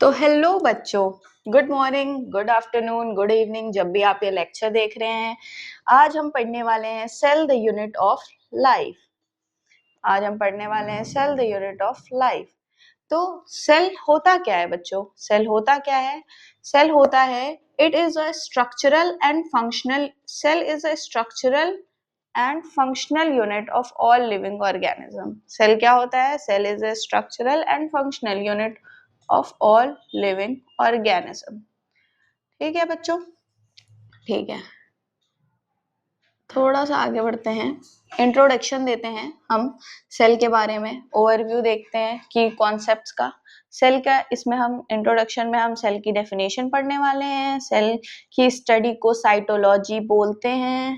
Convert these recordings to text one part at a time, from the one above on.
तो हेलो बच्चों, good morning, good afternoon, good evening, जब भी आप ये लेक्चर देख रहे हैं। आज हम पढ़ने वाले हैं cell the unit of life. आज हम पढ़ने वाले हैं cell the unit of life. तो सेल होता क्या है बच्चों? सेल होता क्या है? सेल होता है, it is a structural and functional cell is a structural and functional unit of all living organism. Cell क्या होता है? Cell is a structural and functional unit of all living organism. ठीक है बच्चों? ठीक है, थोड़ा सा आगे बढ़ते हैं, इंट्रोडक्शन देते हैं हम सेल के बारे में, ओवरव्यू देखते हैं कि कॉन्सेप्ट्स का। सेल का इसमें हम इंट्रोडक्शन में हम सेल की डेफिनेशन पढ़ने वाले हैं। सेल की स्टडी को साइटोलॉजी बोलते हैं।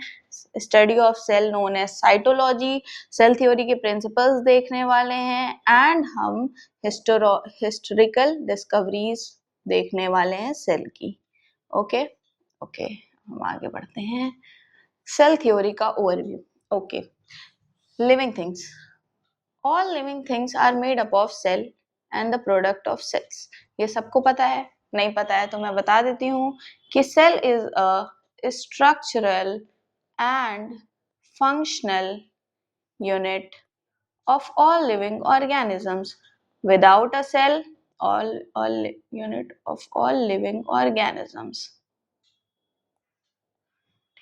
Study of cell known as cytology. Cell theory के प्रिंसिपल्स देखने वाले हैं एंड हम हिस्टोरिकल डिस्कवरीज देखने वाले हैं सेल की। ओके ओके, हम आगे बढ़ते हैं। सेल थ्योरी का overview. Okay, living things, all living things are made up of cell and the product of cells. ये सबको पता है? नहीं पता है तो मैं बता देती हूँ कि cell is a structural and functional unit of all living organisms. Without a cell, all unit of all living organisms.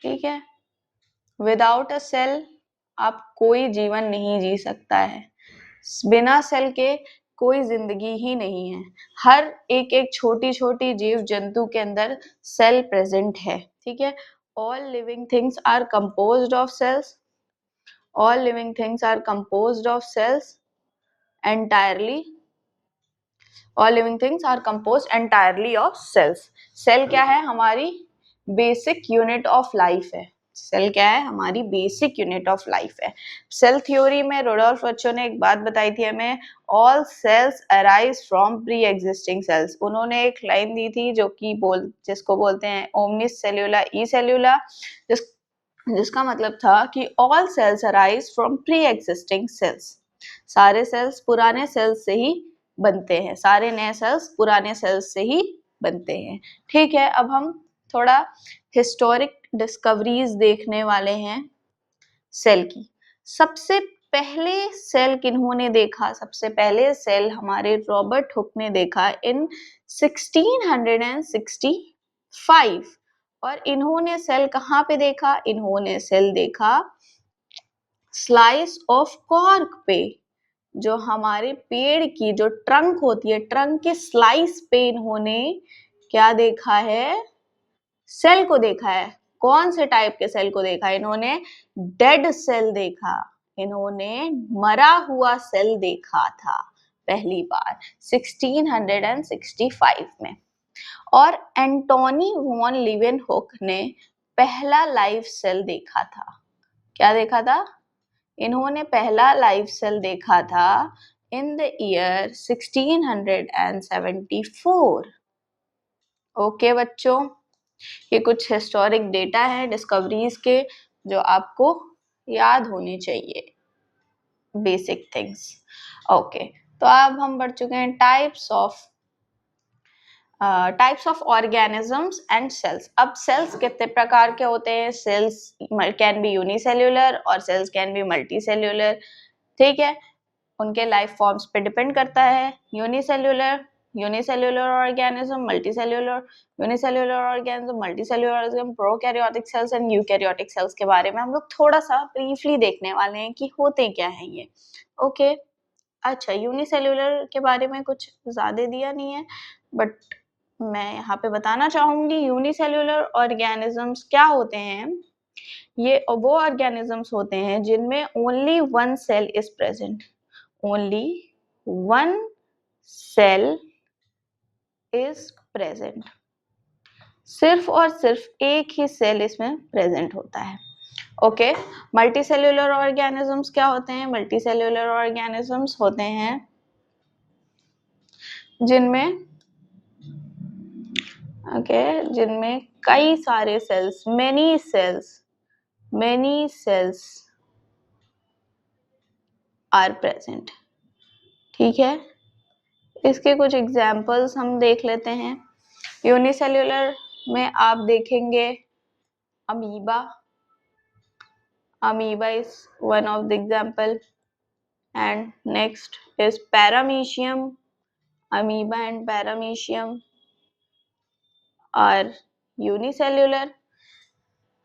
ठीक है, विदाउट अ सेल आप कोई जीवन नहीं जी सकता है। बिना सेल के कोई जिंदगी ही नहीं है। हर एक एक छोटी छोटी जीव जंतु के अंदर सेल प्रेजेंट है। ठीक है, all living things are composed of cells. All living things are composed of cells entirely. All living things are composed entirely of cells. Cell क्या है? हमारी बेसिक यूनिट ऑफ लाइफ है। सेल क्या है? हमारी बेसिक यूनिट ऑफ लाइफ है। Cell theory में Rudolf Virchow ने एक बात बताई थी हमें, all cells arise from pre existing cells. उन्होंने एक लाइन दी थी जो कि जिसको बोलते हैं ओमनिस सेल्यूला ई सेल्यूला, जिसका मतलब था कि all cells arise from pre existing cells. सारे सेल्स पुराने सेल्स से ही बनते हैं, सारे नए सेल्स पुराने सेल्स से ही बनते हैं। ठीक है, अब हम थोड़ा हिस्टोरिक डिस्कवरीज देखने वाले हैं सेल की। सबसे पहले सेल किन्होंने देखा? सबसे पहले सेल हमारे रॉबर्ट हुक ने देखा इन 1665। और इन्होंने सेल कहाँ पे देखा? इन्होंने सेल देखा स्लाइस ऑफ कॉर्क पे। जो हमारे पेड़ की जो ट्रंक होती है, ट्रंक के स्लाइस पे इन्होंने क्या देखा है? सेल को देखा है। कौन से टाइप के सेल को देखा? इन्होंने डेड सेल देखा। इन्होंने मरा हुआ सेल देखा था पहली बार 1665 में। और एंटोनी वॉन लीवेनहुक ने पहला लाइव सेल देखा था। क्या देखा था? इन्होंने पहला लाइव सेल देखा था इन द ईयर 1674। ओके बच्चों, ये कुछ हिस्टोरिक डेटा है डिस्कवरीज के जो आपको याद होने चाहिए, बेसिक थिंग्स। ओके, तो अब हम बढ़ चुके हैं types of organisms and cells. अब सेल्स कितने प्रकार के होते हैं? सेल्स कैन बी यूनिसेल्यूलर और सेल्स कैन बी मल्टीसेल्यूलर। ठीक है, उनके लाइफ फॉर्म्स पे डिपेंड करता है। Unicellular organism, multicellular, unicellular organism, multicellular organism, prokaryotic cells and eukaryotic cells के बारे में हम लोग थोड़ा सा ब्रीफली देखने वाले हैं कि होते क्या हैं ये। ओके, अच्छा, यूनिसेल्यूलर के बारे में कुछ ज्यादा दिया नहीं है, बट मैं यहाँ पे बताना चाहूंगी यूनिसेल्यूलर ऑर्गेनिजम्स क्या होते हैं। ये वो ऑर्गेनिजम्स होते हैं जिनमें only one cell is present. Only one cell is present. सिर्फ और सिर्फ एक ही सेल इसमें प्रेजेंट होता है। ओके, मल्टीसेल्यूलर ऑर्गेनिजम्स क्या होते हैं? मल्टीसेल्यूलर ऑर्गेनिजम्स होते हैं जिनमें जिनमें कई सारे cells, many cells are present. ठीक है, इसके कुछ एग्जाम्पल्स हम देख लेते हैं। यूनिसेल्युलर में आप देखेंगे amoeba, amoeba is one of the example, and next is paramecium, amoeba and paramecium are unicellular.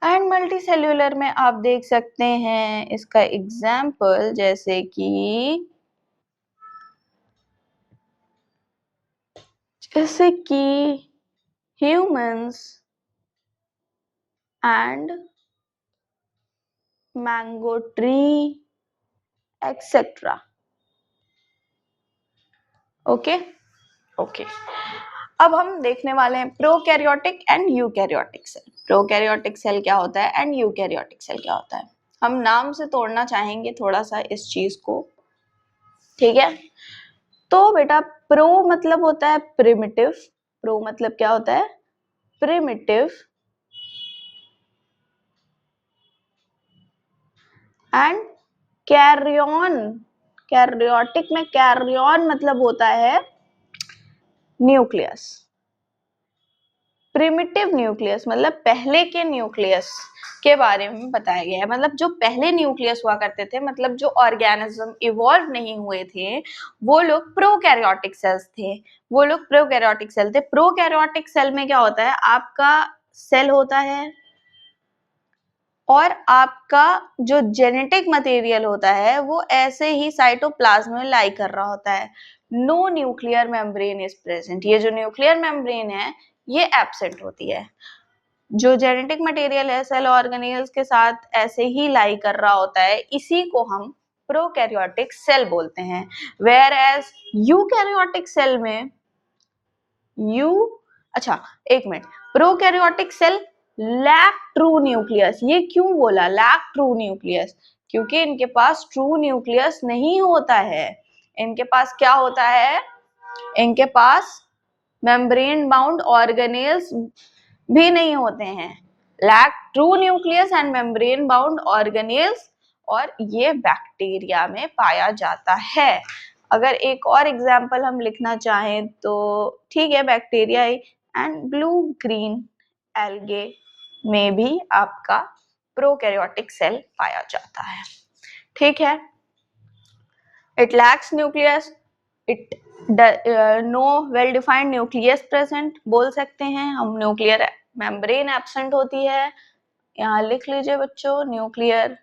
And multicellular में आप देख सकते हैं इसका एग्जाम्पल जैसे कि humans and mango tree etcetera. Okay okay, अब हम देखने वाले हैं prokaryotic and eukaryotic cell. Prokaryotic cell क्या होता है एंड यूकैरियोटिक सेल क्या होता है, हम नाम से तोड़ना चाहेंगे थोड़ा सा इस चीज को, ठीक है। तो बेटा प्रो मतलब होता है प्रिमिटिव, प्रो मतलब क्या होता है, प्रिमिटिव, एंड कैरियन, कैरियोटिक में कैरियन मतलब होता है न्यूक्लियस। प्रिमिटिव न्यूक्लियस मतलब पहले के न्यूक्लियस के बारे में बताया गया है, मतलब जो पहले न्यूक्लियस हुआ करते थे, मतलब जो ऑर्गेनिज्म इवॉल्व नहीं हुए थे वो लोग प्रोकैरियोटिक सेल्स थे, वो लोग प्रोकैरियोटिक सेल थे। प्रोकैरियोटिक सेल में क्या होता है, आपका सेल होता है और आपका जो जेनेटिक मटेरियल होता है वो ऐसे ही साइटोप्लाज्म में लाई कर रहा होता है। No nuclear membrane is present, ये जो न्यूक्लियर मेम्ब्रेन है ये एब्सेंट होती है। जो जेनेटिक मटेरियल है सेल ऑर्गेनेल्स के साथ ऐसे ही लाई कर रहा होता है, इसी को हम प्रोकैरियोटिक सेल बोलते हैं। वेयर एज यूकैरियोटिक सेल में अच्छा एक मिनट, prokaryotic cell lack true nucleus. ये क्यों बोला लैक ट्रू न्यूक्लियस, क्योंकि इनके पास ट्रू न्यूक्लियस नहीं होता है। इनके पास क्या होता है, इनके पास मेम्ब्रेन बाउंड ऑर्गेनेल्स भी नहीं होते हैं। Lack true nucleus and membrane bound organelles, और ये बैक्टीरिया में पाया जाता है। अगर एक और एग्जाम्पल हम लिखना चाहें तो ठीक है, bacteria and blue green algae में भी आपका प्रोकैरियोटिक सेल पाया जाता है, ठीक है। It lacks nucleus, it no well defined nucleus present बोल सकते हैं हम, न्यूक्लियर मेम्ब्रेन एब्सेंट होती है। यहाँ लिख लीजिए बच्चों, nuclear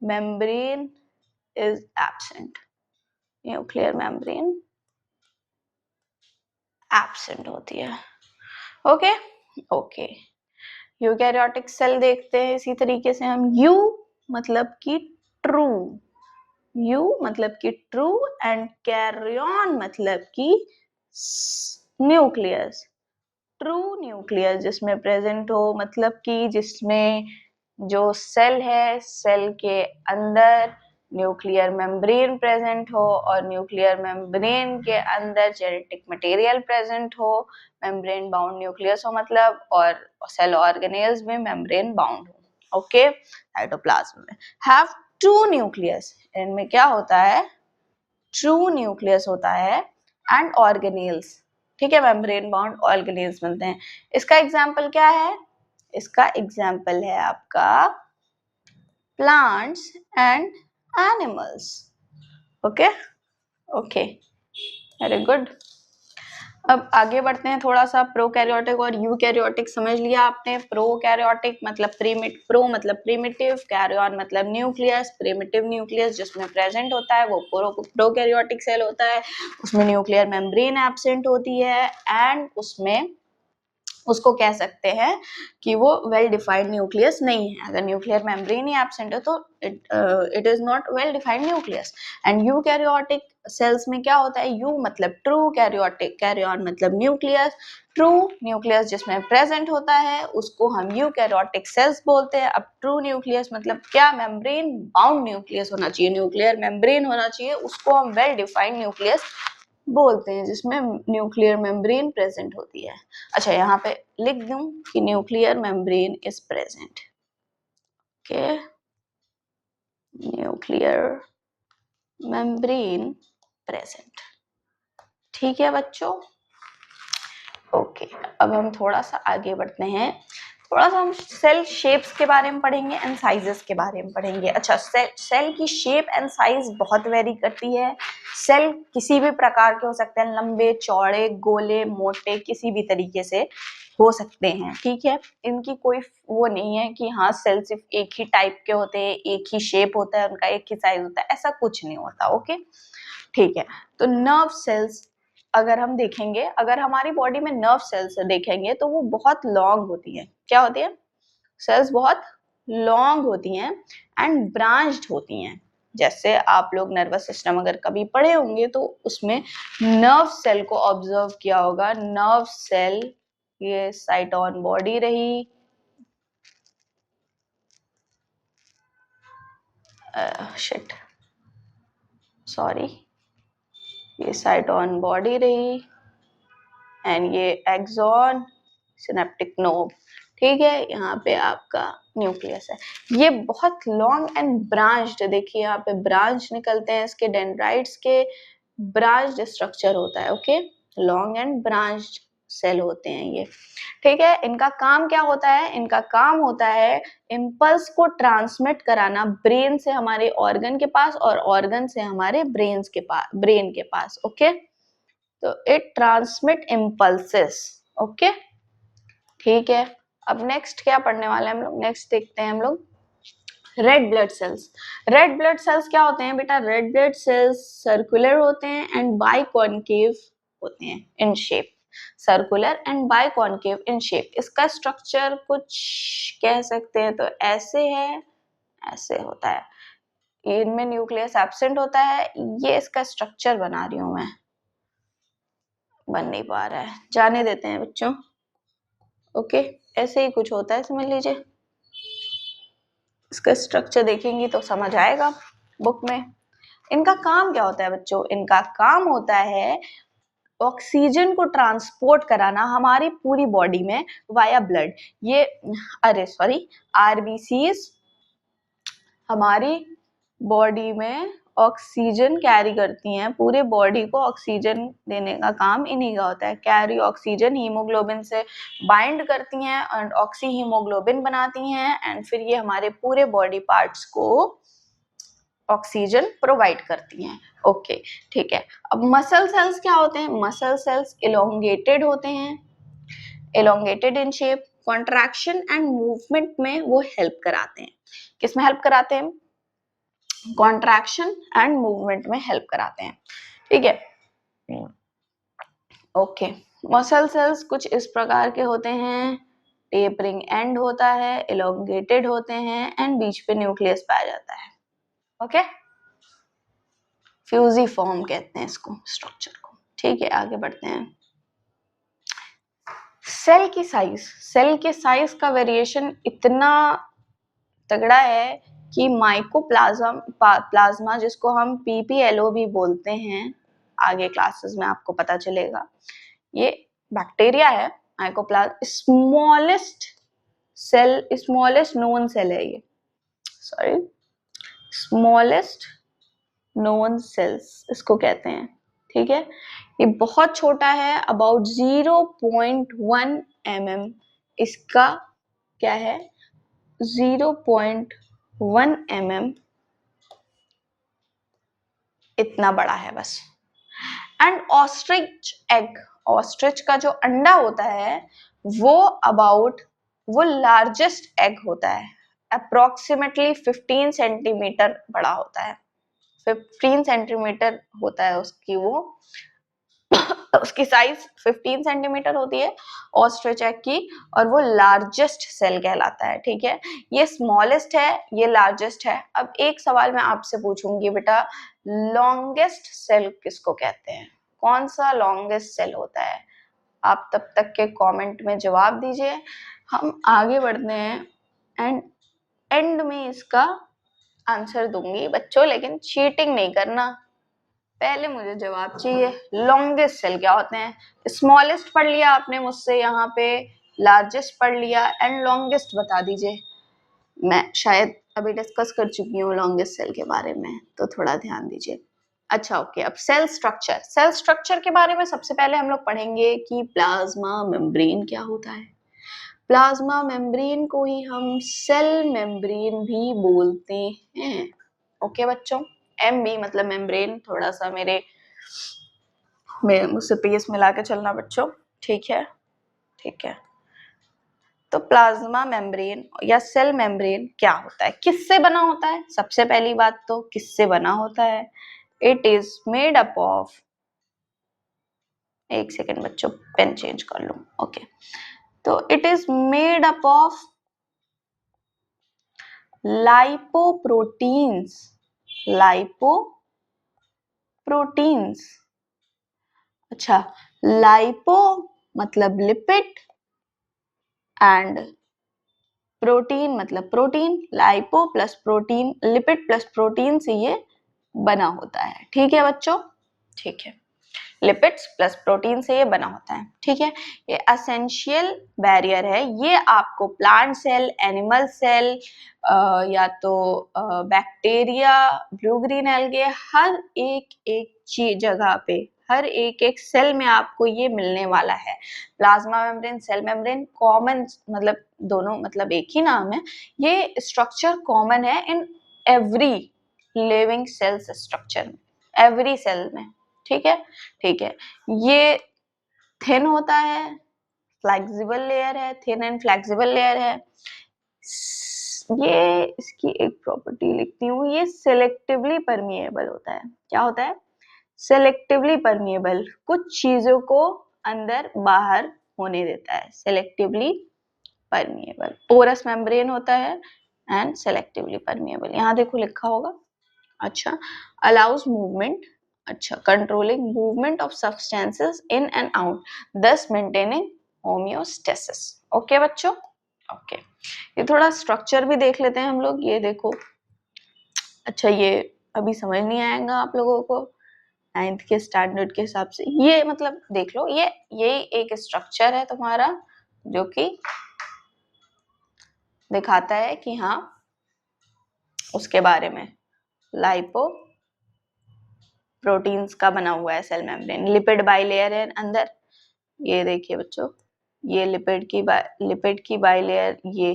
membrane is absent, nuclear membrane absent होती है। ओके ओके, यूकैरियोटिक सेल देखते हैं इसी तरीके से हम। यू मतलब कि ट्रू, यू मतलब कि ट्रू, एंड कैरियन मतलब कि न्यूक्लियस। ट्रू न्यूक्लियस जिसमें प्रेजेंट हो, मतलब कि जिसमें जो सेल है सेल के अंदर न्यूक्लियर मेम्ब्रेन प्रेजेंट हो और न्यूक्लियर मेम्ब्रेन के अंदर जेनेटिक मटेरियल प्रेजेंट हो, मेम्ब्रेन बाउंड न्यूक्लियस हो मतलब, और सेल ऑर्गेनेल्स में मेम्ब्रेन बाउंड हो। ओके, साइटोप्लाज्म में हैव टू न्यूक्लियस, इनमें क्या होता है, ट्रू न्यूक्लियस होता है एंड ऑर्गेनेल्स, ठीक है, मेम्ब्रेन बाउंड ऑर्गेनेल्स मिलते हैं। इसका एग्जाम्पल क्या है, इसका एग्जाम्पल है आपका plants and animals. Okay okay, very good. अब आगे बढ़ते हैं थोड़ा सा, प्रोकैरियोटिक और यूकैरियोटिक समझ लिया आपने। प्रोकैरियोटिक मतलब प्रो मतलब प्रिमिटिव, कैरियन मतलब न्यूक्लियस, प्रिमिटिव न्यूक्लियस जिसमें प्रेजेंट होता है वो प्रोकैरियोटिक सेल होता है, उसमें न्यूक्लियर मेम्ब्रेन एब्सेंट होती है, एंड उसमें उसको कह सकते हैं कि वो वेल डिफाइंड न्यूक्लियस नहीं है। अगर न्यूक्लियर मेम्ब्रेन ही एब्सेंट है तो it is not well defined nucleus. And eukaryotic sales में क्या होता है, यू मतलब ट्रू, कैरियोटिक कैरियन मतलब न्यूक्लियस। ट्रू न्यूक्लियस जिसमें प्रेजेंट होता है उसको हम यूकैरियोटिक सेल्स बोलते हैं। अब ट्रू न्यूक्लियस मतलब क्या, मेम्ब्रेन बाउंड न्यूक्लियस होना चाहिए, न्यूक्लियर मेम्ब्रेन होना चाहिए, उसको हम वेल डिफाइंड न्यूक्लियस बोलते हैं जिसमें न्यूक्लियर मेम्ब्रेन प्रेजेंट होती है। अच्छा यहाँ पे लिख दूं कि nuclear membrane is present, okay, nuclear membrane present. ठीक है बच्चों, ओके। अब हम थोड़ा सा आगे बढ़ते हैं, थोड़ा सा हम सेल शेप्स के बारे में पढ़ेंगे एंड साइजेस के बारे में पढ़ेंगे। अच्छा, सेल की शेप एंड साइज बहुत वेरी करती है। सेल किसी भी प्रकार के हो सकते हैं, लंबे, चौड़े, गोले, मोटे, किसी भी तरीके से हो सकते हैं, ठीक है। इनकी कोई वो नहीं है कि हाँ सेल सिर्फ एक ही टाइप के होते हैं, एक ही शेप होता है उनका, एक ही साइज होता है, ऐसा कुछ नहीं होता, ओके, ठीक है। तो नर्व सेल्स अगर हम देखेंगे, अगर हमारी बॉडी में नर्व सेल्स देखेंगे तो वो बहुत लॉन्ग होती है। क्या होती है? सेल्स बहुत लॉन्ग होती हैं एंड ब्रांच्ड होती हैं। जैसे आप लोग नर्वस सिस्टम अगर कभी पढ़े होंगे तो उसमें नर्व सेल को ऑब्जर्व किया होगा। नर्व सेल, ये साइटोन बॉडी रही, शिट सॉरी, ये साइटोन बॉडी रही एंड ये एक्सॉन, सिनेप्टिक नोब, ठीक है। यहाँ पे आपका न्यूक्लियस है, ये बहुत लॉन्ग एंड ब्रांच्ड, देखिए यहाँ पे ब्रांच निकलते हैं इसके, डेंड्राइट्स के ब्रांच्ड स्ट्रक्चर होता है, okay, long and branched cell होते हैं ये, ठीक है। इनका काम क्या होता है? इनका काम होता है इम्पल्स को ट्रांसमिट कराना ब्रेन से हमारे ऑर्गन के पास और ऑर्गन से हमारे ब्रेन के पास, ओके। तो इट ट्रांसमिट इम्पल्सेस, ओके, ठीक है। अब नेक्स्ट क्या पढ़ने वाले हैं हम लोग? नेक्स्ट देखते हैं हम लोग red blood cells. Red blood cells क्या होते हैं बेटा? रेड ब्लड सेल्स सर्कुलर होते हैं एंड बाइकॉन्केव होते हैं in shape, circular and biconcave in shape. इसका स्ट्रक्चर कुछ कह सकते हैं तो ऐसे है, ऐसे होता है, इनमें न्यूक्लियस एब्सेंट होता है। ये इसका स्ट्रक्चर बना रही हूं मैं, बन नहीं पा रहा है, जाने देते हैं बच्चों, ओके, ऐसे ही कुछ होता है, समझ लीजिए। इसका स्ट्रक्चर देखेंगे तो समझ आएगा बुक में। इनका काम क्या होता है बच्चों? इनका काम होता है ऑक्सीजन को ट्रांसपोर्ट कराना हमारी पूरी बॉडी में वाया ब्लड। ये अरे सॉरी, आरबीसीज हमारी बॉडी में ऑक्सीजन कैरी करती हैं, पूरे बॉडी को ऑक्सीजन देने का काम इन्हीं का होता है। कैरी ऑक्सीजन हीमोग्लोबिन से बाइंड करती हैं एंड ऑक्सी हीमोग्लोबिन बनाती हैं एंड फिर ये हमारे पूरे बॉडी पार्ट्स को ऑक्सीजन प्रोवाइड करती हैं, ओके, ठीक है। अब मसल सेल्स क्या होते हैं? मसल सेल्स इलोंगेटेड होते हैं, elongated in shape, contraction and movement में वो हेल्प कराते हैं। किसमें हेल्प कराते हैं? कॉन्ट्रैक्शन एंड मूवमेंट में हेल्प कराते हैं, ठीक है, ओके। मसल सेल्स कुछ इस प्रकार के होते हैं, टेपरिंग एंड होता है, इलोंगेटेड होते हैं एंड बीच पे न्यूक्लियस पाया जाता है, ओके। फ्यूजिफॉर्म कहते हैं इसको स्ट्रक्चर को, ठीक है। आगे बढ़ते हैं। सेल की साइज, सेल के साइज का वेरिएशन इतना तगड़ा है कि प्लाज्मा जिसको हम पीपीएलओ भी बोलते हैं, आगे क्लासेस में आपको पता चलेगा, ये बैक्टीरिया है। Mycoplasma smallest cell, smallest known cell है ये, सॉरी, स्मॉलेस्ट नोन सेल्स इसको कहते हैं, ठीक है। ये बहुत छोटा है, अबाउट 0.1 mm इसका क्या है, 0.1 mm इतना बड़ा है बस। एंड ऑस्ट्रिच एग, ऑस्ट्रिच का जो अंडा होता है वो अबाउट, वो लार्जेस्ट एग होता है, अप्रोक्सीमेटली 15 सेंटीमीटर बड़ा होता है, 15 सेंटीमीटर होता है उसकी वो उसकी साइज 15 सेंटीमीटर होती है ऑस्ट्रिच एग की, और वो लार्जेस्ट सेल कहलाता है, ठीक है। ये स्मॉलेस्ट है, ये लार्जेस्ट है। अब एक सवाल मैं आपसे पूछूंगी बेटा, लॉन्गेस्ट सेल किसको कहते हैं? कौन सा लॉन्गेस्ट सेल होता है? आप तब तक के कमेंट में जवाब दीजिए, हम आगे बढ़ते हैं एंड एंड में इसका आंसर दूंगी बच्चों, लेकिन चीटिंग नहीं करना, पहले मुझे जवाब चाहिए। लॉन्गेस्ट सेल क्या होते हैं? स्मॉलेस्ट पढ़ लिया आपने मुझसे, यहाँ पे लार्जेस्ट पढ़ लिया एंड लॉन्गेस्ट बता दीजिए। मैं शायद अभी डिस्कस कर चुकी हूँ लॉन्गेस्ट सेल के बारे में, तो थोड़ा ध्यान दीजिए। अच्छा ओके, अब सेल स्ट्रक्चर, सेल स्ट्रक्चर के बारे में सबसे पहले हम लोग पढ़ेंगे कि प्लाज्मा मेम्ब्रेन क्या होता है। प्लाज्मा मेम्ब्रेन को ही हम सेल मेम्ब्रेन भी बोलते हैं। ओके बच्चों, एम बी मतलब मेम्ब्रेन, थोड़ा सा मेरे मुझसे पेस मिला के चलना बच्चों, ठीक है ठीक है। तो प्लाज्मा मेम्ब्रेन या सेल मेम्ब्रेन क्या होता है, किससे बना होता है? सबसे पहली बात तो किससे बना होता है? It is made up of, एक सेकेंड बच्चों पेन चेंज कर लूं, ओके। तो it is made up of lipoproteins, lipoproteins. अच्छा, लाइपो मतलब लिपिड एंड प्रोटीन मतलब protein, lipo plus protein, lipid plus protein से ये बना होता है, ठीक है बच्चों, ठीक है। लिपिड्स प्लस प्रोटीन से ये बना होता है, ठीक है। ये असेंशियल बैरियर है, ये आपको प्लांट सेल, एनिमल सेल या तो बैक्टीरिया, ब्लू ग्रीन एल्गे, हर एक एक चीज जगह पे, हर एक एक सेल में आपको ये मिलने वाला है। Plasma membrane, cell membrane common, मतलब दोनों मतलब एक ही नाम है। ये स्ट्रक्चर कॉमन है in every living cells structure में, एवरी सेल में, ठीक है ठीक है। ये थिन होता है, फ्लेक्सिबल लेयर है, थिन एंड फ्लेक्सिबल लेयर है। ये इसकी एक प्रॉपर्टी लिखती हूँ, ये सिलेक्टिवली परमिएबल होता है। क्या होता है? सिलेक्टिवली परमिएबल, कुछ चीजों को अंदर बाहर होने देता है, सिलेक्टिवली परमिएबल। पोरस मेम्ब्रेन होता है एंड सेलेक्टिवली परमिएबल, यहाँ देखो लिखा होगा। अच्छा, अलाउज मूवमेंट, अच्छा controlling movement of substances in and out, दस मेंटेनिंग होम्योस्टेसिस। ओके बच्चों, ओके। ये थोड़ा स्ट्रक्चर भी देख लेते हैं हम लोग, ये देखो। अच्छा, ये अभी समझ नहीं आएगा आप लोगों को, 9th के स्टैंडर्ड के हिसाब से ये मतलब देख लो, ये यही एक स्ट्रक्चर है तुम्हारा जो कि दिखाता है कि हाँ उसके बारे में, लाइपो प्रोटीन्स का बना हुआ है सेल मेम्ब्रेन। लिपिड बाइलेयर है अंदर, ये देखिए बच्चों, ये लिपिड की बाइलेयर, ये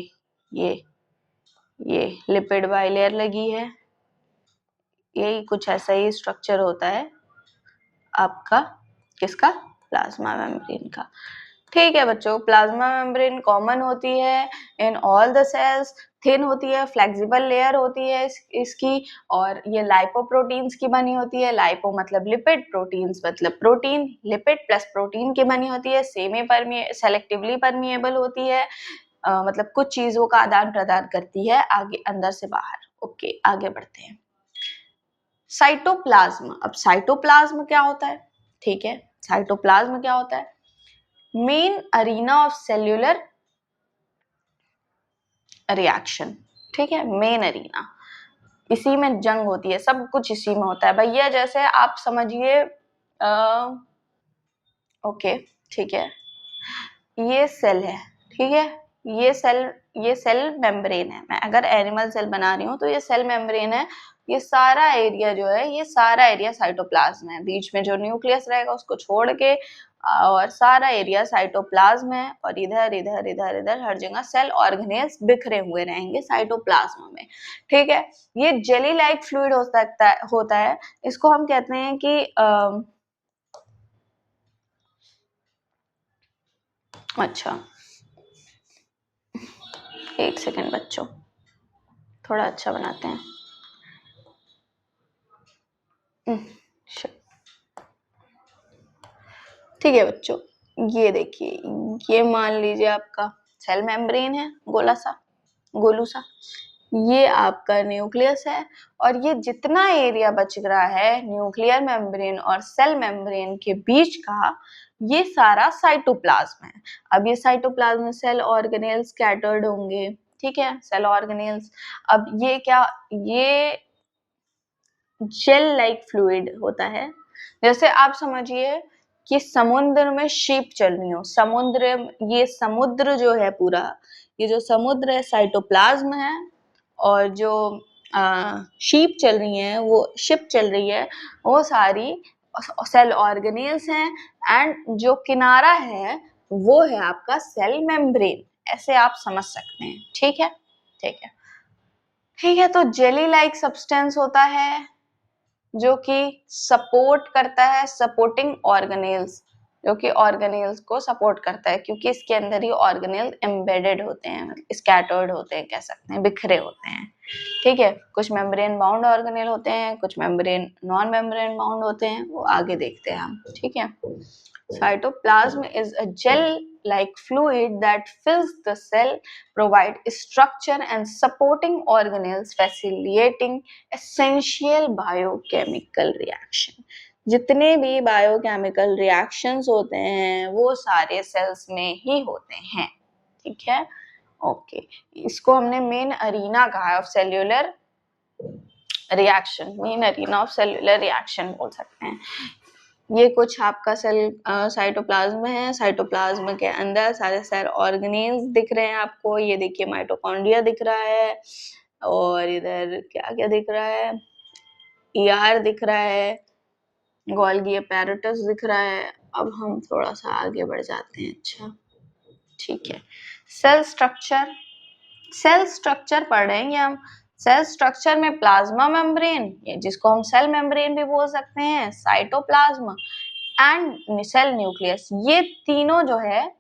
ये लिपिड बाइलेयर लगी है। यही कुछ ऐसा ही स्ट्रक्चर होता है आपका, किसका? प्लाज्मा मेम्ब्रेन का। ठीक है बच्चों, प्लाज्मा मेम्ब्रेन कॉमन होती है in all the cells, thin होती है, फ्लेक्सिबल लेयर होती है इसकी, और ये लाइपोप्रोटीन्स की बनी होती है। लाइपो मतलब लिपिड, प्रोटीन्स मतलब प्रोटीन, लिपिड प्लस प्रोटीन की बनी होती है। सेमी सेलेक्टिवली परमिएबल होती है, मतलब कुछ चीजों का आदान प्रदान करती है आगे अंदर से बाहर। ओके, आगे बढ़ते हैं। साइटोप्लाज्म, अब साइटोप्लाज्म क्या होता है? ठीक है, साइटोप्लाज्म क्या होता है? Main arena of cellular reaction, ठीक है, मेन अरीना, इसी में जंग होती है, सब कुछ इसी में होता है भैया। जैसे आप समझिए, ओके ठीक है, ये सेल है, ठीक है, ये सेल मेम्ब्रेन है। मैं अगर एनिमल सेल बना रही हूँ तो ये सेल मेम्ब्रेन है। ये सारा एरिया जो है, ये सारा एरिया साइटोप्लाज्म है, बीच में जो न्यूक्लियस रहेगा उसको छोड़ के, और सारा एरिया साइटोप्लाज्म है। और इधर इधर इधर इधर हर जगह सेल ऑर्गेनेल्स बिखरे हुए रहेंगे साइटोप्लाज्म में, ठीक है। ये जेली लाइक फ्लूइड होता है। इसको हम कहते हैं कि अच्छा एक सेकेंड बच्चों, थोड़ा अच्छा बनाते हैं। ठीक है बच्चों, ये देखिए, ये मान लीजिए आपका सेल मेम्ब्रेन है, गोलू सा, ये आपका न्यूक्लियस है, और ये जितना एरिया बच रहा है न्यूक्लियर मेम्ब्रेन और सेल मेम्ब्रेन के बीच का, ये सारा साइटोप्लाज्म है। अब ये साइटोप्लाज्म में सेल ऑर्गेनेल्स स्कैटर्ड होंगे, ठीक है, सेल ऑर्गेनेल्स। अब ये क्या, ये जेल लाइक फ्लूइड होता है। जैसे आप समझिए कि समुद्र में शिप चल रही हो, ये समुद्र जो है पूरा, ये जो समुद्र है साइटोप्लाज्म है, और जो शीप चल रही हैं, वो शिप चल रही है, वो सारी सेल ऑर्गेनेल्स हैं। एंड जो किनारा है वो है आपका सेल मेम्ब्रेन, ऐसे आप समझ सकते हैं। ठीक है, ठीक है, ठीक है। तो जेली लाइक सब्सटेंस होता है जो कि सपोर्ट करता है, सपोर्टिंग ऑर्गेनेल्स, जो कि ऑर्गेनेल्स को सपोर्ट करता है, क्योंकि इसके अंदर ही ऑर्गेनेल एम्बेडेड होते हैं, स्कैटर्ड होते हैं, कह सकते हैं बिखरे होते हैं। ठीक है, कुछ मेम्ब्रेन बाउंड ऑर्गेनेल होते हैं, कुछ मेम्ब्रेन नॉन मेम्ब्रेन बाउंड होते हैं, वो आगे देखते हैं हम। ठीक है, cytoplasm is a gel-like fluid that fills the cell, provide structure and supporting organelles, facilitating essential biochemical reaction. जितने भी बायोकेमिकल रिएक्शंस होते हैं वो सारे सेल्स में ही होते हैं। ठीक है, ओके। इसको हमने मेन अरीना कहा है of cellular reaction, main arena of cellular reaction बोल सकते हैं। ये कुछ आपका सेल साइटोप्लाज्म है, साइटोप्लाज्म के अंदर सारे सेल ऑर्गेनेल्स दिख रहे हैं आपको। ये देखिए माइटोकॉन्ड्रिया दिख रहा है, और इधर क्या क्या दिख रहा है, ईआर दिख रहा है, गोल्गी अपैरेटस दिख रहा है। अब हम थोड़ा सा आगे बढ़ जाते हैं। अच्छा, ठीक है, सेल स्ट्रक्चर, सेल स्ट्रक्चर पढ़ रहे हैं हम। सेल स्ट्रक्चर में प्लाज्मा मेम्ब्रेन, जिसको हम सेल मेम्ब्रेन भी बोल सकते हैं, साइटोप्लाज्म एंड सेल न्यूक्लियस, ये तीनों जो है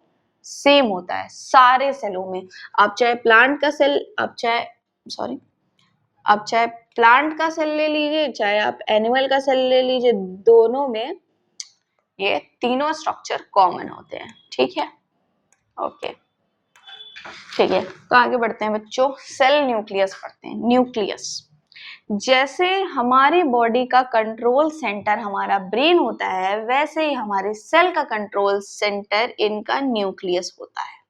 सेम होता है सारे सेलों में। आप चाहे प्लांट का सेल, आप चाहे प्लांट का सेल ले लीजिए, चाहे आप एनिमल का सेल ले लीजिए, दोनों में ये तीनों स्ट्रक्चर कॉमन होते हैं। ठीक है, ओके, ठीक है। तो आगे बढ़ते हैं बच्चों, सेल न्यूक्लियस पढ़ते हैं। न्यूक्लियस, जैसे हमारी बॉडी का कंट्रोल सेंटर हमारा ब्रेन होता है, वैसे ही हमारे सेल का कंट्रोल सेंटर इनका न्यूक्लियस होता है।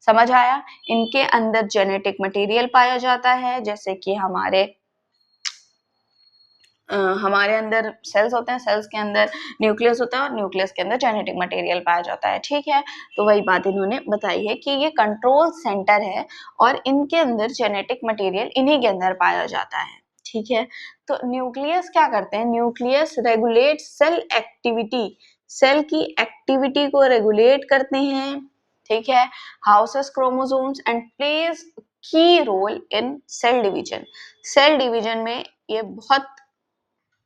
समझ आया? इनके अंदर जेनेटिक मटेरियल पाया जाता है, जैसे कि हमारे अंदर सेल्स होते हैं, सेल्स के अंदर न्यूक्लियस होता है, और न्यूक्लियस के अंदर जेनेटिक मटेरियल पाया जाता है। ठीक है, तो वही बात इन्होंने बताई है कि ये कंट्रोल सेंटर है और इनके अंदर जेनेटिक मटेरियल इन्हीं के अंदर पाया जाता है। ठीक है, तो न्यूक्लियस क्या करते हैं? Nucleus regulate cell activity, cell की एक्टिविटी को रेगुलेट करते हैं। ठीक है, houses chromosomes and plays key role in cell division, cell division में ये बहुत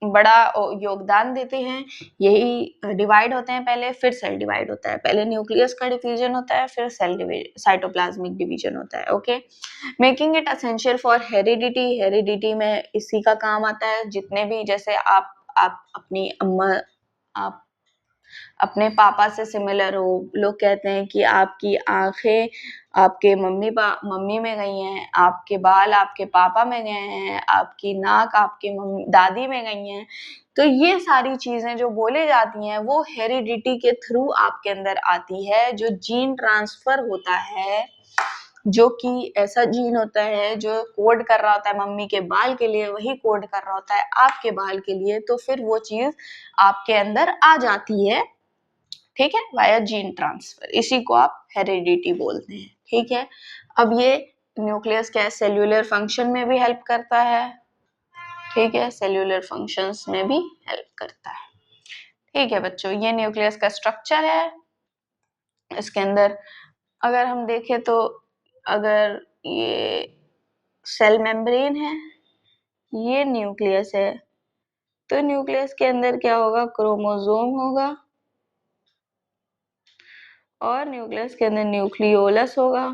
बड़ा योगदान देते हैं। यही डिवाइड होते हैं पहले, फिर सेल डिवाइड होता है। पहले न्यूक्लियस का डिवीजन होता है, फिर सेल डिवीजन, साइटोप्लाज्मिक डिवीजन होता है। Okay, making it essential for heredity, heredity में इसी का काम आता है। जितने भी, जैसे आप अपनी अम्मा, आप अपने पापा से सिमिलर हो, लोग कहते हैं कि आपकी आंखें आपके मम्मी में गई हैं, आपके बाल आपके पापा में गए हैं, आपकी नाक आपके दादी में गई हैं। तो ये सारी चीजें जो बोले जाती हैं वो हेरिडिटी के थ्रू आपके अंदर आती है। जो जीन ट्रांसफर होता है, जो कि ऐसा जीन होता है जो कोड कर रहा होता है मम्मी के बाल के लिए, वही कोड कर रहा होता है आपके बाल के लिए, तो फिर वो चीज आपके अंदर आ जाती है। ठीक है, वाया जीन ट्रांसफर, इसी को आप हेरिडिटी बोलते हैं। ठीक है, अब ये न्यूक्लियस क्या है, सेल्यूलर फंक्शन में भी हेल्प करता है। ठीक है, सेल्यूलर फंक्शंस में भी हेल्प करता है। ठीक है बच्चों, ये न्यूक्लियस का स्ट्रक्चर है। इसके अंदर अगर हम देखें तो, अगर ये सेल मेम्ब्रेन है, ये न्यूक्लियस है, तो न्यूक्लियस के अंदर क्या होगा, क्रोमोसोम होगा, और न्यूक्लियस के अंदर न्यूक्लियोलस होगा।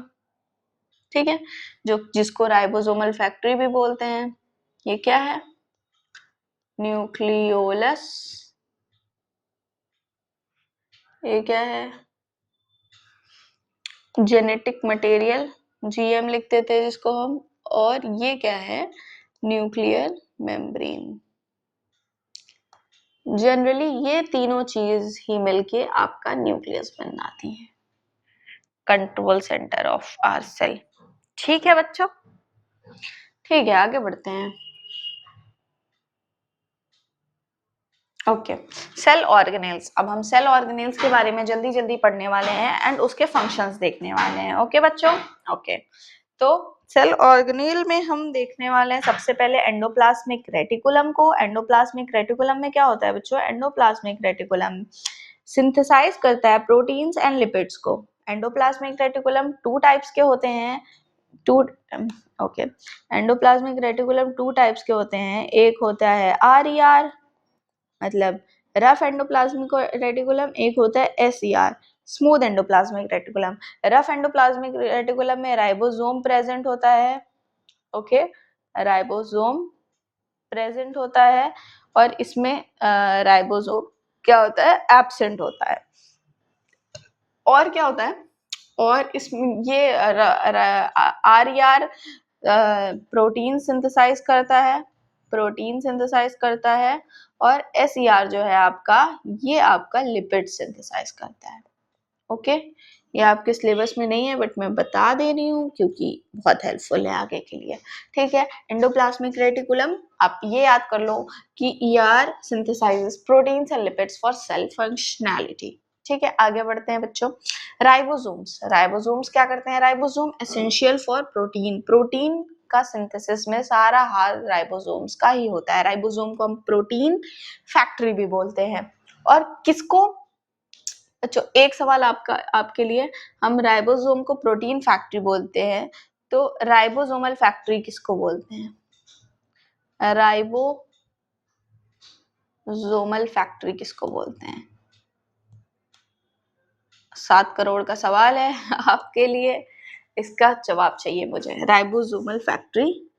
ठीक है, जिसको राइबोसोमल फैक्ट्री भी बोलते हैं। ये क्या है, न्यूक्लियोलस। ये क्या है, जेनेटिक मटेरियल, जीएम लिख देते हैं जिसको हम। और ये क्या है, न्यूक्लियर मेम्ब्रेन। जनरली ये तीनों चीज ही मिलके आपका न्यूक्लियस बनाती है, control centre of our cell. ठीक है बच्चों, ठीक है, आगे बढ़ते हैं। Okay, cell organelles. अब हम सेल ऑर्गेनेल्स के बारे में जल्दी पढ़ने वाले हैं एंड उसके फंक्शंस देखने वाले हैं। ओके बच्चों, ओके। तो सेल ऑर्गेनेल में हम देखने वाले हैं सबसे पहले एंडोप्लाज्मिक रेटिकुलम को। एंडोप्लाज्मिक रेटिकुलम में क्या होता है बच्चों? एंडोप्लाज्मिक रेटिकुलम सिंथेसाइज करता है प्रोटीन्स एंड लिपिड्स को। एंडोप्लाज्मिक रेटिकुलम टू टाइप्स के होते हैं। Okay, endoplasmic reticulum two types के होते हैं। एक होता है RER मतलब रफ एंडोप्लाज्मिक रेटिकुलम, एक होता है SER smooth endoplasmic reticulum. Rough endoplasmic reticulum में राइबोसोम प्रेजेंट होता है। ओके, राइबोसोम प्रेजेंट होता है और इसमें राइबोसोम क्या होता है? एब्सेंट होता है। और क्या होता है? और इसमें ये RER प्रोटीन सिंथेसाइज करता है, प्रोटीन सिंथेसाइज करता है, और SER जो है आपका, ये आपका लिपिड सिंथेसाइज करता है। ओके, ये आपके सिलेबस में नहीं है बट मैं बता दे रही हूँ क्योंकि बहुत हेल्पफुल है आगे के लिए। ठीक है, एंडोप्लाज्मिक रेटिकुलम आप ये याद कर लो कि ER synthesises proteins and lipids for sale functionality. ठीक है, आगे बढ़ते हैं बच्चों। राइबोसोम्स, राइबोसोम्स क्या करते हैं? Ribosome essential for protein, protein का सिंथेसिस में सारा हाल राइबोसोम्स का ही होता है। राइबोसोम को हम प्रोटीन फैक्ट्री भी बोलते हैं। और किसको? अच्छा, एक सवाल आपके लिए, हम राइबोसोम को प्रोटीन फैक्ट्री बोलते हैं तो राइबोसोमल फैक्ट्री किसको बोलते हैं? राइबोसोमल फैक्ट्री किसको बोलते हैं? 7 करोड़ का सवाल है आपके लिए, इसका जवाब चाहिए मुझे। राइबोसोमल फैक्ट्री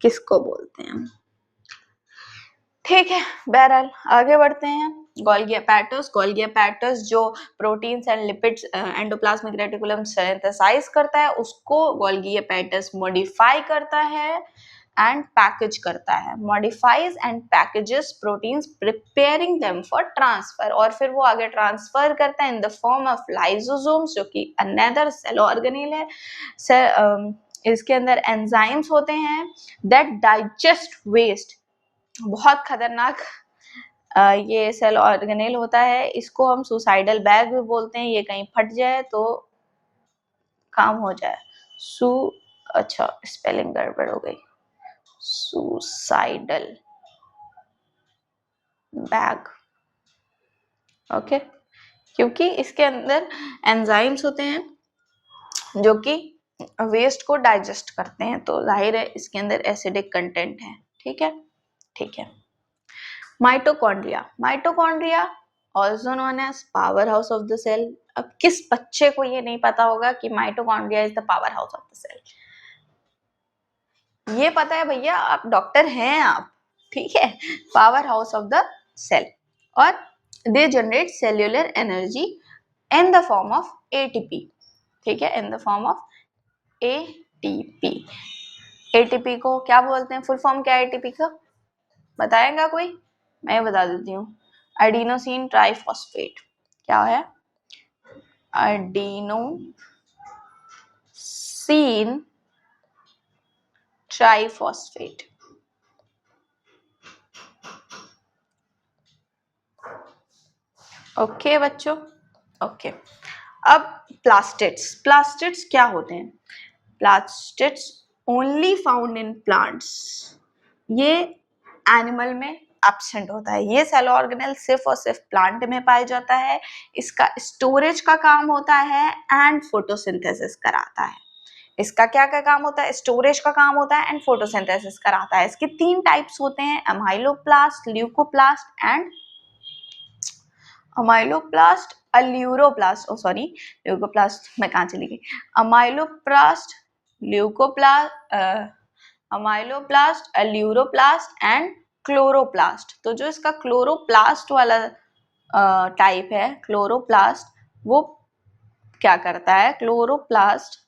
किसको बोलते हैं? ठीक है, बहरहाल आगे बढ़ते हैं। गोल्गी अपैरेटस, गोल्गी अपैरेटस जो proteins and lipids endoplasmic reticulum synthesise करता है, उसको गोल्गी अपैरेटस मॉडिफाई करता है एंड पैकेज करता है। Modifies and packages proteins preparing them for transfer, और फिर वो आगे ट्रांसफर करता है in the form of lysosomes, जो कि अनदर सेल ऑर्गेनेल है। इसके अंदर एंजाइम्स होते हैं दैट डाइजेस्ट वेस्ट। बहुत खतरनाक ये सेल ऑर्गेनेल होता है, इसको हम सुसाइडल बैग भी बोलते हैं। ये कहीं फट जाए तो काम हो जाए। अच्छा, स्पेलिंग गड़बड़ हो गई, सुसाइडल बैग। ओके, क्योंकि इसके अंदर एंजाइम्स होते हैं जो कि वेस्ट को डाइजेस्ट करते हैं, तो जाहिर है इसके अंदर एसिडिक कंटेंट है। ठीक है, ठीक है। Mitochondria, mitochondria also known as power house of the cell. अब किस बच्चे को ये नहीं पता होगा कि mitochondria is the power house of the cell? ये पता है भैया, आप डॉक्टर हैं आप। ठीक है, power house of the cell. और they generate cellular energy in the form of ATP। ठीक है, in the form of ATP। ATP को क्या बोलते हैं? फुल फॉर्म क्या है ATP का? बताएगा कोई? मैं बता देती हूँ, एडिनोसिन ट्राइफॉस्फेट। क्या है? Adenosine triphosphate. ओके बच्चों, ओके। अब प्लास्टिड्स, प्लास्टिड्स क्या होते हैं? Plastids only found in plants. ये एनिमल में एब्सेंट होता है। ये सेल ऑर्गेनेल सिर्फ और सिर्फ प्लांट में पाया जाता है। इसका स्टोरेज का काम होता है एंड फोटोसिंथेसिस कराता है। इसका क्या क्या काम होता है? स्टोरेज का काम होता है एंड फोटोसिंथेसिस कराता है। इसके 3 टाइप्स होते हैं, amyloplast, leucoplast and amyloplast, aleuroplast. Oh sorry, leucoplast मैं कहाँ चली गई? Amyloplast, leucoplast, amyloplast, aleuroplast and chloroplast. तो जो इसका क्लोरोप्लास्ट वाला टाइप है, क्लोरोप्लास्ट, वो क्या करता है? क्लोरोप्लास्ट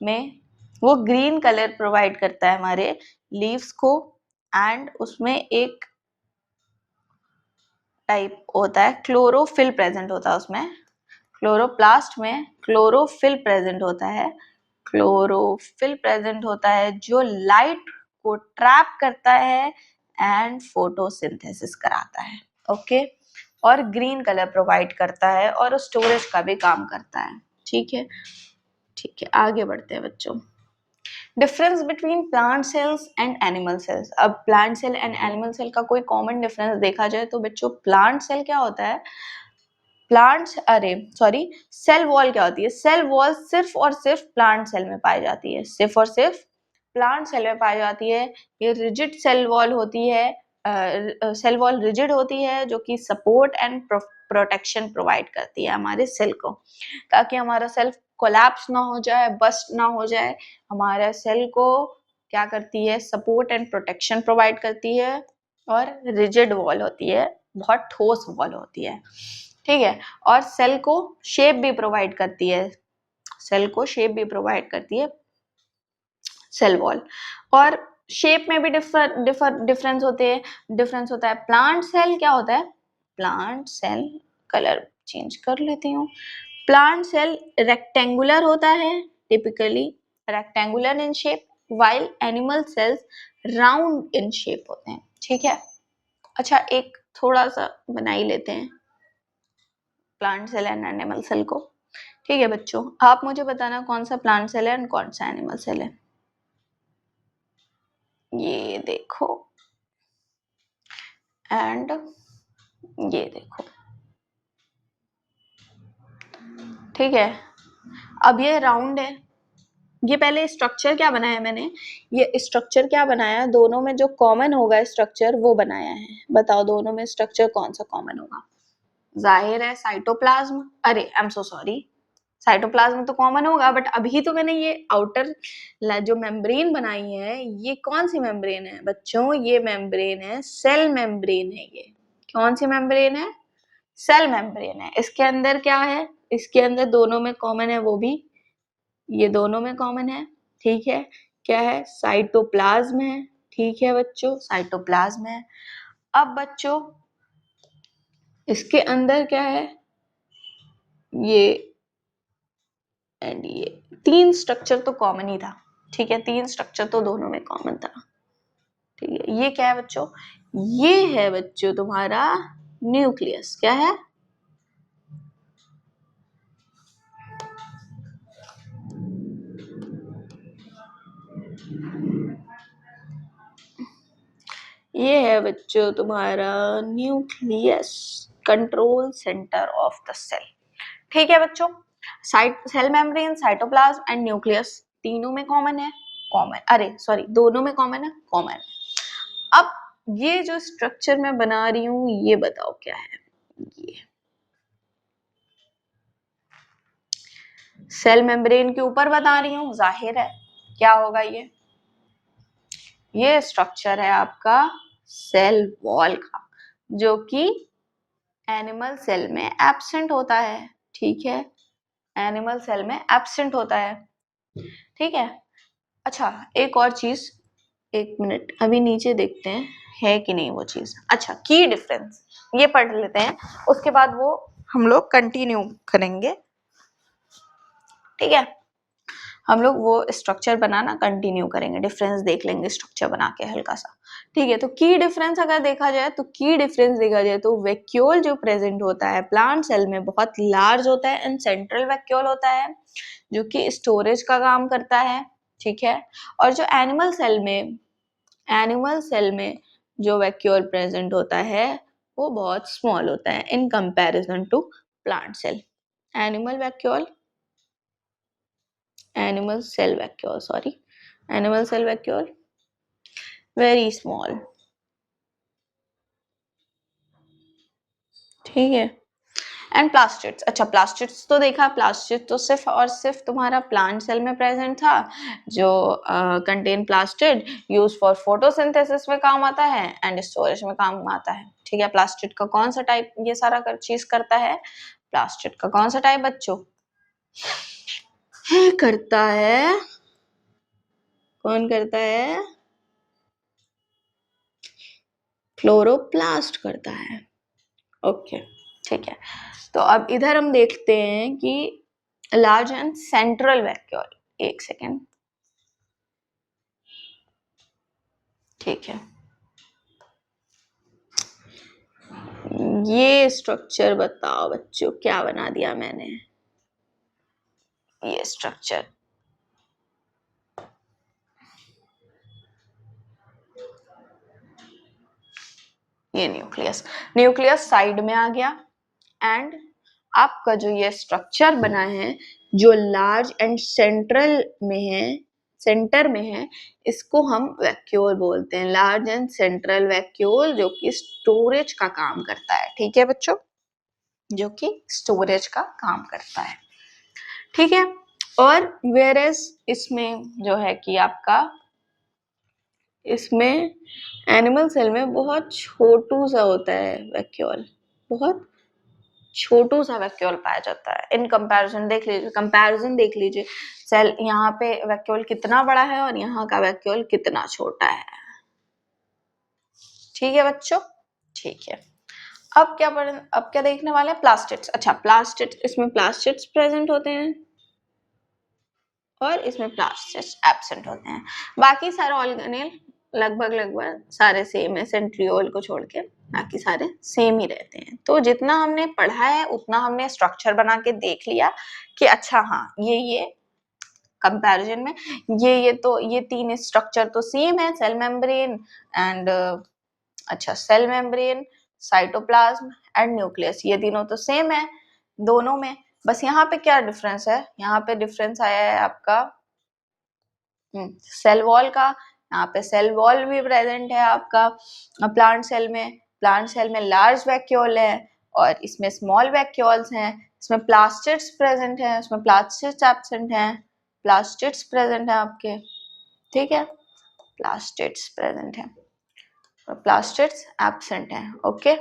में वो ग्रीन कलर प्रोवाइड करता है हमारे लीव्स को, एंड उसमें एक टाइप होता है क्लोरोफिल प्रेजेंट होता है उसमें। क्लोरोप्लास्ट में क्लोरोफिल प्रेजेंट होता है, क्लोरोफिल प्रेजेंट होता है जो लाइट को ट्रैप करता है एंड फोटोसिंथेसिस कराता है। ओके, और ग्रीन कलर प्रोवाइड करता है और स्टोरेज का भी काम करता है। ठीक है, ठीक है, आगे बढ़ते हैं बच्चों। Difference between plant cells and animal cells. अब plant cell and animal cell का कोई कॉमन डिफरेंस देखा जाए तो बच्चों प्लांट सेल क्या होता है, सेल वॉल क्या होती है, सेल वॉल सिर्फ और सिर्फ प्लांट सेल में पाई जाती है, सिर्फ और सिर्फ प्लांट सेल में पाई जाती है। ये रिजिड सेल वॉल होती है, सेल वॉल रिजिड होती है जो कि सपोर्ट एंड प्रोटेक्शन प्रोवाइड करती है हमारे सेल को, ताकि हमारा सेल कोलैप्स ना हो जाए, बस्ट ना हो जाए। हमारे सेल को क्या करती है, सपोर्ट एंड प्रोटेक्शन प्रोवाइड करती है। और रिजिड वॉल होती है, बहुत ठोस वॉल होती है, ठीक है। और सेल को शेप भी प्रोवाइड करती है, सेल को शेप भी प्रोवाइड करती है सेल वॉल। और शेप में भी डिफरेंस होता है। प्लांट सेल क्या होता है, प्लांट सेल, कलर चेंज कर लेती हूँ, प्लांट सेल रेक्टेंगुलर होता है, typically rectangular in shape, while animal cells round in shape होते हैं, ठीक है। अच्छा, एक थोड़ा सा बना ही लेते हैं plant cell and animal cell को, ठीक है बच्चों। आप मुझे बताना कौन सा प्लांट सेल है एंड कौन सा एनिमल सेल है। ये देखो एंड ये देखो, ठीक है। अब ये राउंड है, ये पहले स्ट्रक्चर क्या बनाया मैंने, ये स्ट्रक्चर क्या बनाया, दोनों में जो कॉमन होगा स्ट्रक्चर वो बनाया है। बताओ दोनों में स्ट्रक्चर कौन सा कॉमन होगा। जाहिर है साइटोप्लाज्म, अरे I am so sorry, cytoplasm तो कॉमन होगा, बट अभी तो मैंने ये आउटर जो मेम्ब्रेन बनाई है, ये कौन सी मेम्ब्रेन है बच्चों, ये मेम्ब्रेन है सेल मेम्ब्रेन है। ये कौन सी मेम्ब्रेन है, सेल मेम्ब्रेन है। इसके अंदर क्या है, इसके अंदर दोनों में कॉमन है, वो भी ये दोनों में कॉमन है, ठीक है। क्या है, साइटोप्लाज्म है, ठीक है बच्चों, साइटोप्लाज्म है। अब बच्चों इसके अंदर क्या है, ये एंड ये तीन स्ट्रक्चर तो कॉमन ही था, ठीक है, तीन स्ट्रक्चर तो दोनों में कॉमन था, ठीक है। ये क्या है बच्चों, ये है बच्चों तुम्हारा न्यूक्लियस। क्या है, ये है बच्चों तुम्हारा nucleus, control centre of the cell, ठीक है बच्चों। Cell membrane, cytoplasm and nucleus तीनों में कॉमन है, कॉमन, अरे सॉरी दोनों में कॉमन है, कॉमन। अब ये जो स्ट्रक्चर मैं बना रही हूँ, ये बताओ क्या है, ये सेल मेम्ब्रेन के ऊपर बता रही हूँ, जाहिर है क्या होगा, ये स्ट्रक्चर है आपका सेल वॉल का, जो कि एनिमल सेल में एब्सेंट होता है, ठीक है, एनिमल सेल में एब्सेंट होता है, ठीक है। अच्छा एक और चीज, एक मिनट अभी नीचे देखते हैं है कि नहीं वो चीज। अच्छा, की डिफरेंस ये पढ़ लेते हैं, उसके बाद वो हम लोग कंटिन्यू करेंगे, ठीक है। हम लोग वो स्ट्रक्चर बनाना कंटिन्यू करेंगे, डिफरेंस देख लेंगे स्ट्रक्चर बना के हल्का सा, ठीक है। तो की डिफरेंस अगर देखा जाए तो की डिफरेंस देखा जाए तो वैक्यूल जो प्रेजेंट होता है प्लांट सेल में बहुत लार्ज होता है एंड सेंट्रल वैक्यूल होता है, जो कि स्टोरेज का काम करता है, ठीक है। और जो एनिमल सेल में जो वैक्यूल प्रेजेंट होता है वो बहुत स्मॉल होता है in comparison to plant cell. Animal vacuole, animal cell vacuole, sorry, animal cell vacuole very small, ठीक है। एंड प्लास्टिड्स, अच्छा प्लास्टिड्स तो देखा, प्लास्टिड तो सिर्फ और सिर्फ तुम्हारा प्लांट सेल में प्रेजेंट था, जो contain plastid use for photosynthesis में काम आता है एंड स्टोरेज में काम आता है, ठीक है। प्लास्टिड का कौन सा टाइप ये सारा चीज करता है, प्लास्टिड का कौन सा टाइप बच्चों करता है, कौन करता है, क्लोरोप्लास्ट करता है, ओके, ठीक है। तो अब इधर हम देखते हैं कि लार्ज एंड सेंट्रल वैक्यूल, एक सेकेंड, ठीक है। ये स्ट्रक्चर बताओ बच्चों क्या बना दिया मैंने, ये स्ट्रक्चर ये न्यूक्लियस, न्यूक्लियस साइड में आ गया। एंड आपका जो ये स्ट्रक्चर बना है जो लार्ज एंड सेंट्रल में है, सेंटर में है, इसको हम वैक्यूल बोलते हैं। लार्ज एंड सेंट्रल वैक्यूल जो कि स्टोरेज का काम करता है। ठीक है बच्चों, जो कि स्टोरेज का काम करता है। ठीक है, और वेयरएस इसमें जो है कि आपका इसमें एनिमल सेल में बहुत छोटू सा होता है वैक्यूल, बहुत छोटू सा वैक्यूल पाया जाता है। इन कंपैरिजन देख लीजिए, कंपैरिजन देख लीजिए, सेल यहाँ पे वैक्यूल कितना बड़ा है और यहाँ का वैक्यूल कितना छोटा है। ठीक है बच्चों, ठीक है। अब क्या देखने वाले हैं? प्लास्टिड्स। अच्छा, प्लास्टिड्स, इसमें प्लास्टिड्स प्रेजेंट होते हैं और इसमें प्लास्टिड्स एब्सेंट होते हैं। बाकी सारे ऑर्गेनेल लगभग सारे सेम है, सेंट्रियोल को छोड़ के बाकी सारे सेम ही रहते हैं। तो जितना हमने पढ़ा है उतना हमने स्ट्रक्चर बना के देख लिया कि अच्छा हाँ ये कंपैरिजन में ये तीन स्ट्रक्चर तो सेम है, सेल मेम्ब्रेन एंड अच्छा cell membrane, cytoplasm and nucleus, ये तीनों तो सेम है दोनों में। बस यहाँ पे क्या डिफरेंस है? यहाँ पे डिफरेंस आया है आपका सेल वॉल का। यहाँ पे सेल वॉल भी प्रेजेंट है आपका प्लांट सेल में। प्लांट सेल में लार्ज वैक्यूल है और इसमें स्मॉल वैक्यूल्स हैं। इसमें प्लास्टिड्स प्रेजेंट है, उसमें प्लास्टिड्स एब्सेंट हैं। प्लास्टिड्स प्रेजेंट है आपके, ठीक है, प्लास्टिड्स प्रेजेंट है, प्लास्टिड्स एब्सेंट है। ओके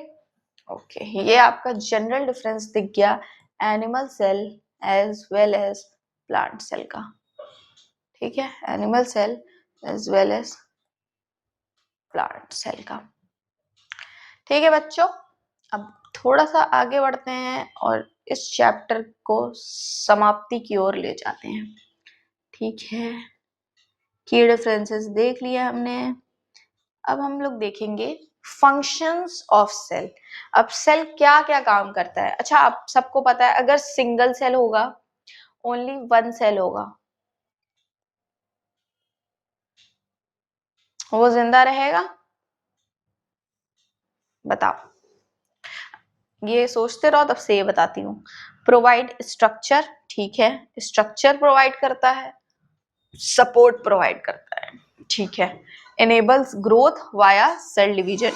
ओके, ये आपका जनरल डिफरेंस दिख गया animal cell as well as plant cell का। ठीक है, animal cell as well as plant cell का। ठीक है बच्चों, अब थोड़ा सा आगे बढ़ते हैं और इस चैप्टर को समाप्ति की ओर ले जाते हैं। ठीक है, की डिफरेंसेस देख लिया हमने। अब हम लोग देखेंगे फंक्शंस ऑफ सेल। अब सेल क्या क्या काम करता है? अच्छा, आप सबको पता है अगर सिंगल सेल होगा, ओनली वन सेल होगा, वो जिंदा रहेगा? बताओ, ये सोचते रहो, तब से ये बताती हूँ। प्रोवाइड स्ट्रक्चर, ठीक है, स्ट्रक्चर प्रोवाइड करता है, सपोर्ट प्रोवाइड करता है, ठीक है। Enables growth via cell division,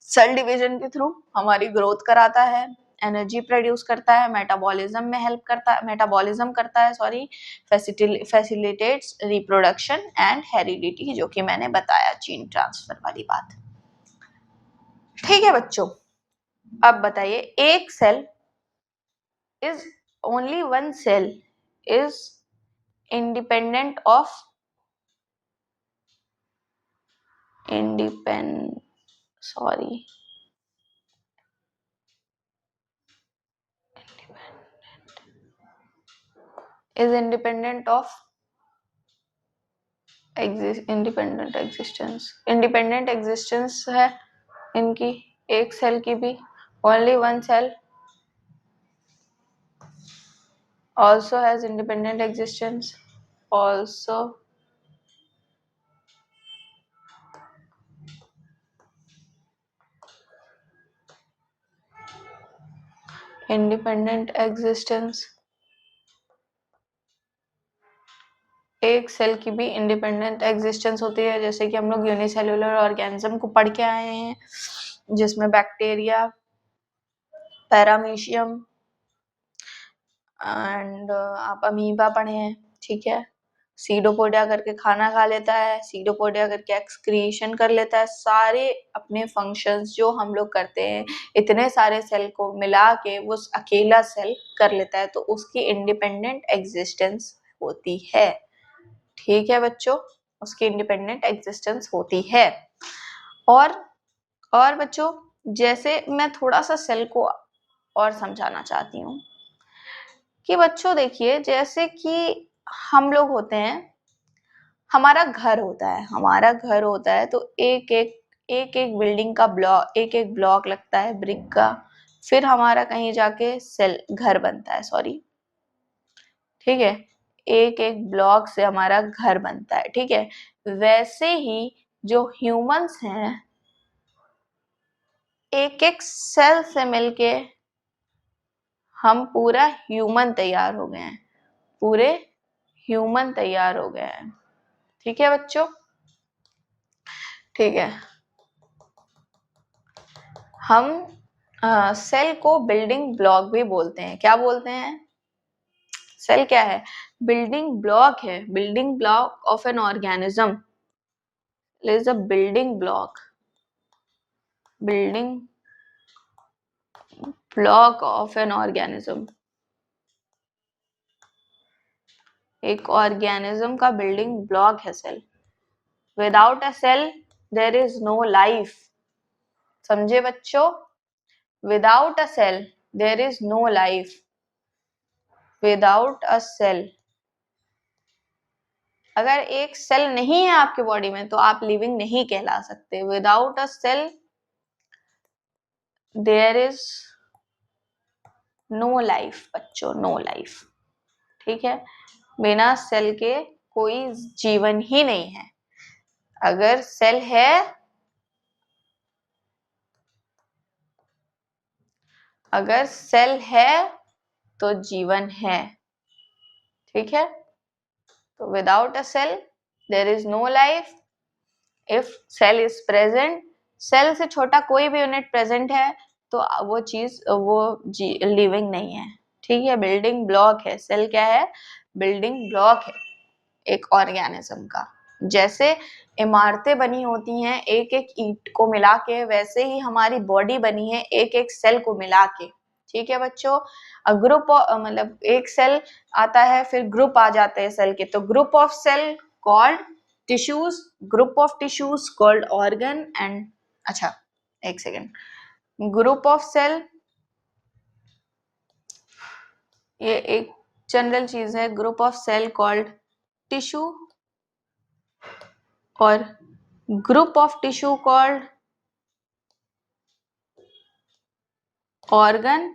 cell division के थ्रू हमारी ग्रोथ कराता है, एनर्जी प्रोड्यूस करता है, मेटाबॉलिज्म में हेल्प करता है, मेटाबॉलिज्म करता है sorry, facilitates reproduction and heredity, जो कि मैंने बताया जीन ट्रांसफर वाली बात। ठीक है बच्चों, अब बताइए, एक cell is only one cell is independent of independent sorry is independent of independent existence है इनकी, एक सेल की भी। only one cell also has independent existence, also independent existence, एक सेल की भी इंडिपेंडेंट एग्जिस्टेंस होती है। जैसे कि हम लोग यूनिसेल्युलर ऑर्गेनिज्म को पढ़ के आए हैं, जिसमें बैक्टीरिया, पैरामीशियम एंड आप अमीबा पढ़े हैं, ठीक है। सीडोपोडिया करके खाना खा लेता है, सीडोपोडिया करके एक्सक्रीशन कर लेता है। सारे अपने फंक्शंस जो हम लोग करते हैं, इतने सारे सेल को मिला के वो अकेला सेल कर लेता है, तो उसकी इंडिपेंडेंट एग्जिस्टेंस होती है। ठीक है बच्चों, उसकी इंडिपेंडेंट एग्जिस्टेंस होती है। और बच्चों, जैसे मैं थोड़ा सा सेल को और समझाना चाहती हूँ कि बच्चों देखिए, जैसे कि हम लोग होते हैं, हमारा घर होता है, तो एक बिल्डिंग का ब्लॉक, एक ब्लॉक लगता है ब्रिक का, फिर हमारा कहीं जाके सेल घर बनता है, सॉरी, ठीक है, एक ब्लॉक से हमारा घर बनता है, ठीक है। वैसे ही जो ह्यूमंस हैं, एक एक सेल से मिलके हम पूरा ह्यूमन तैयार हो गए हैं, पूरे ह्यूमन तैयार हो गए हैं। ठीक है बच्चों, ठीक है। हम सेल को बिल्डिंग ब्लॉक भी बोलते हैं। क्या बोलते हैं? सेल क्या है? बिल्डिंग ब्लॉक है, building block of an organism is a building block, building block of an organism. एक ऑर्गेनिज्म का बिल्डिंग ब्लॉक है cell. Without a cell there is no life. समझे बच्चों? Without a cell there is no life. Without a cell, अगर एक cell नहीं है आपके बॉडी में तो आप लिविंग नहीं कहला सकते। Without a cell there is no life बच्चों, नो लाइफ। ठीक है, बिना सेल के कोई जीवन ही नहीं है। अगर सेल है, अगर सेल है तो जीवन है। ठीक है, तो without a cell there is no life. If cell is present, cell से छोटा कोई भी यूनिट प्रेजेंट है तो वो चीज वो लिविंग नहीं है। ठीक है, बिल्डिंग ब्लॉक है सेल। क्या है? बिल्डिंग ब्लॉक है एक ऑर्गेनिज्म का। जैसे इमारतें बनी होती हैं एक एक ईंट को मिला के, वैसे ही हमारी बॉडी बनी है एक एक सेल को मिला के। ठीक है बच्चों, ग्रुप मतलब एक सेल आता है फिर ग्रुप आ जाते हैं सेल के, तो group of cell called tissues, group of tissues called organ and, अच्छा एक सेकेंड, ग्रुप ऑफ सेल ये एक जनरल चीज है। Group of cell called tissue और group of tissue called organ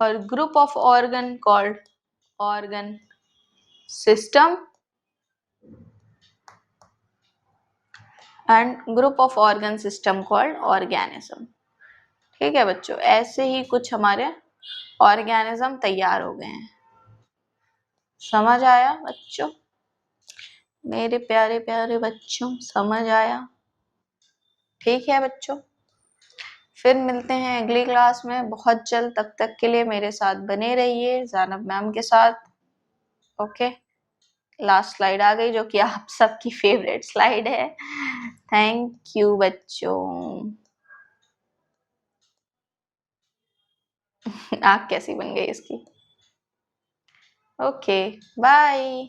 और group of organ called organ system and group of organ system called organism. ठीक है बच्चों, ऐसे ही कुछ हमारे ऑर्गेनिज्म तैयार हो गए हैं। समझ आया बच्चों? मेरे प्यारे प्यारे बच्चों, समझ आया? ठीक है बच्चों, फिर मिलते हैं अगली क्लास में बहुत जल्द। तब तक के लिए मेरे साथ बने रहिए ज़ैनब मैम के साथ। ओके, लास्ट स्लाइड आ गई जो कि आप सबकी फेवरेट स्लाइड है। थैंक यू बच्चों। आँख कैसी बन गई इसकी? Okay, bye.